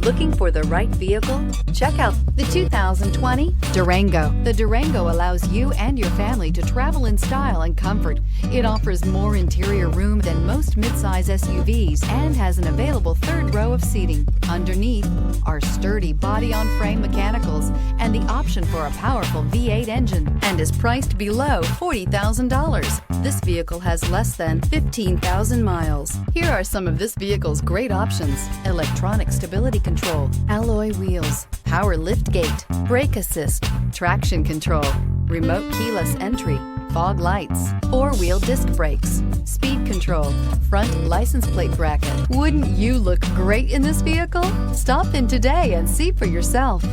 Looking for the right vehicle? Check out the 2020 Durango. The Durango allows you and your family to travel in style and comfort. It offers more interior room than most midsize SUVs and has an available third row of seating. Underneath are sturdy body-on-frame mechanicals and the option for a powerful V8 engine, and is priced below $40,000. This vehicle has less than 15,000 miles. Here are some of this vehicle's great options: electronic stability control, alloy wheels, power liftgate, brake assist, traction control, remote keyless entry, fog lights, four-wheel disc brakes, speed control, front license plate bracket. Wouldn't you look great in this vehicle? Stop in today and see for yourself.